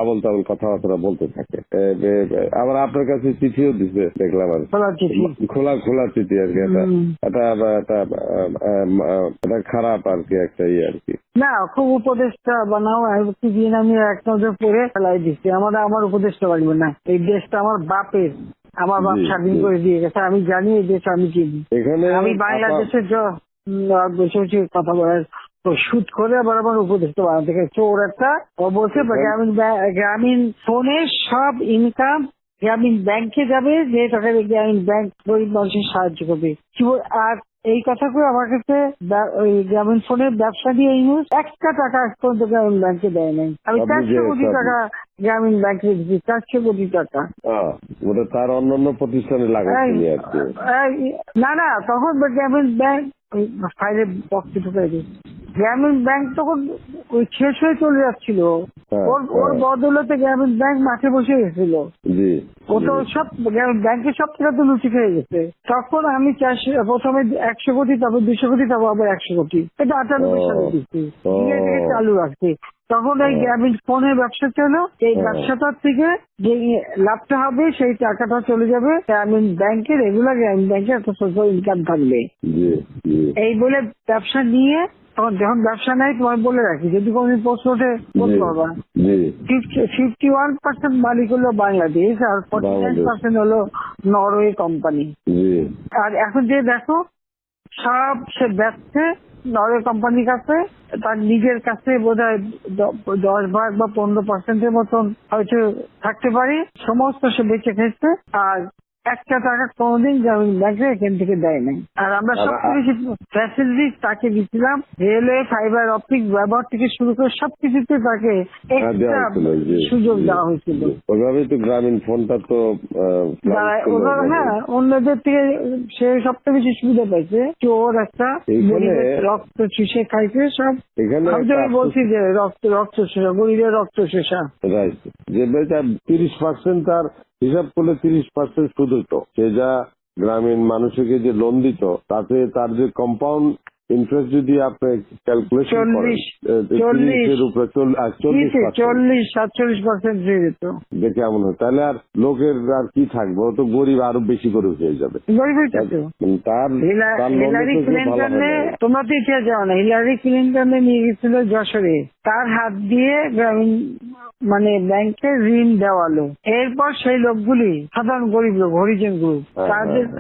আবল তাবল কথাবার্তা বলতে থাকে। আবার আপনার কাছে চিঠিও দিছে দেখলাম আর খোলা খোলা চিঠি আর কি। এটা খারাপ আর কি, একটা ইয়ে আর কি। না, খুব উপদেশটা বানাও দিন আমি এক নজর পড়ে ফেলাই দিচ্ছি। আমার উপদেশটা লাগবে না, এই দেশটা আমার বাপের, আমার বাপ স্বাধীন করে দিয়ে গেছে। আমি জানি এই দেশ আমি চিনি। আমি বাংলাদেশের বসে বসে কথা বলার সুদ করে আবার আমার উপদেশটা বানাতে চোর একটা। ও বলছে গ্রামীণ ফোনের সব ইনকাম গ্রামীণ ব্যাংকে যাবে, যে টাকা গ্রামীণ ব্যাংক গরিব মানুষের সাহায্য করবে। আর এই কথা করে আমার কাছে ওই গ্রামীণ ফোনের ব্যবসা দিয়ে ইউজ একটা টাকা পর্যন্ত গ্রামীণ ব্যাংকে দেয় নাই। আমি 400 কোটি টাকা গ্রামীণ ব্যাংকে দিচ্ছি, 400 কোটি টাকা। ওটা তার অন্যান্য প্রতিষ্ঠানে লাগাচ্ছি আর কি। না, তখন গ্রামীণ ব্যাংক ফাইলে বক্সে ঢুকাই দিই। গ্রামীণ ব্যাংক তখন ওই শেষ হয়ে চলে যাচ্ছিল, ওর বদলতে গ্রামীণ ব্যাংক মাঠে বসে গেছিল। ও তো সব ব্যাংকের সব টাকা তো লুচি খেয়ে গেছে। তখন আমি প্রথমে 100 কোটি, তারপর 200 কোটি, তারপর আবার 100 কোটি, এটা 98 সালে দিচ্ছি, চালু রাখছি। তখন এই গ্রামীণ ফোনের ব্যবসা ছিল, এই ব্যবসাটার থেকে যে লাভটা হবে সেই টাকাটা চলে যাবে গ্রামীণ ব্যাংকে, রেগুলার গ্রামীণ ব্যাংকে একটা সোশ্যাল ইনকাম থাকবে। এই বলে ব্যবসা নিয়ে তখন যখন ব্যবসা নাই, তোমার বলে রাখি যদি কোনদিন প্রশ্ন ওঠে বলতে পারবা, 51% মালিক হলো বাংলাদেশ আর 49% হলো নরওয়ে কোম্পানি। আর এখন যে দেখো সব সে ব্যবসা নরওয়ে কোম্পানির কাছে, তার নিজের কাছে বোধহয় 10% বা 15% মতন হয়তো থাকতে পারে, সমস্ত সে বেঁচে খেয়েছে। আর একটা টাকা কোনোদিন গ্রামীণ ব্যাংকে এখান থেকে দেয় নাই। আর আমরা সবচেয়ে বেশি ফ্যাসিলিটি তাকে দিচ্ছিলাম, রেলওয়ে ফাইবার অপটিক ব্যবহার থেকে শুরু করে সবকিছুতে তাকে এক্সট্রা সুযোগ দেওয়া হয়েছিল। ওইভাবেই তো গ্রামীণ ফোনটা তো অন্যদের থেকে সে সবচেয়ে বেশি সুবিধা পাইছে। চোর একটা রক্ত চুষে খাইছে সব। আমি বলছি যে রক্ত শোষা, গরিবের রক্ত শোষা। যে 30% তার হিসাব করলে 30% সুদ হইতো। সে যা গ্রামীণ মানুষকে যে লোন দিত, তাতে তার যে কম্পাউন্ড ইন্টারেস্ট যদি আপনি ক্যালকুলেশন করেন 40-47% হয়ে যেত, দেখে এমন হয়, তাহলে আর লোকের আর কি থাকবে, ও তো গরিব আরো বেশি করে হয়ে যাবে। হিলারি ক্লিন্টনে, তোমরা তো ইতিহাস জানো না, হিলারি ক্লিন্টনে নিয়ে গেছিল যশোরে, তার হাত দিয়ে গ্রামীণ ব্যাংকে ঋণ দেওয়ালো। এরপর সেই লোকগুলি সাধারণ গরিব লোক, হরিজন গ্রুপ,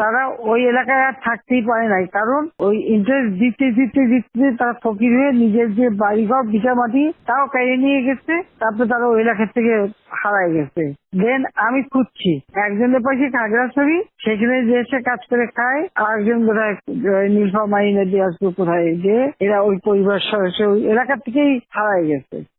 তারা ওই এলাকায় আর থাকতেই পারে নাই, কারণ ওই ইন্টারেস্ট দিতে দিতে দিতে তারা ফকির হয়ে নিজের যে বাড়িঘর ভিটা মাটি তাও কেড়ে নিয়ে গেছে। তারপরে তারা ওই এলাকা থেকে হারায় গেছে। দেন আমি খুঁজছি, একজনের পাশে খাগড়াছড়ি, সেখানে যে এসে কাজ করে খায়, আর একজন বোধহয় নীলফামারী নদী আসবে কোথায়, যে এরা ওই পরিবার সদস্য ওই এলাকা থেকেই হারায় গেছে।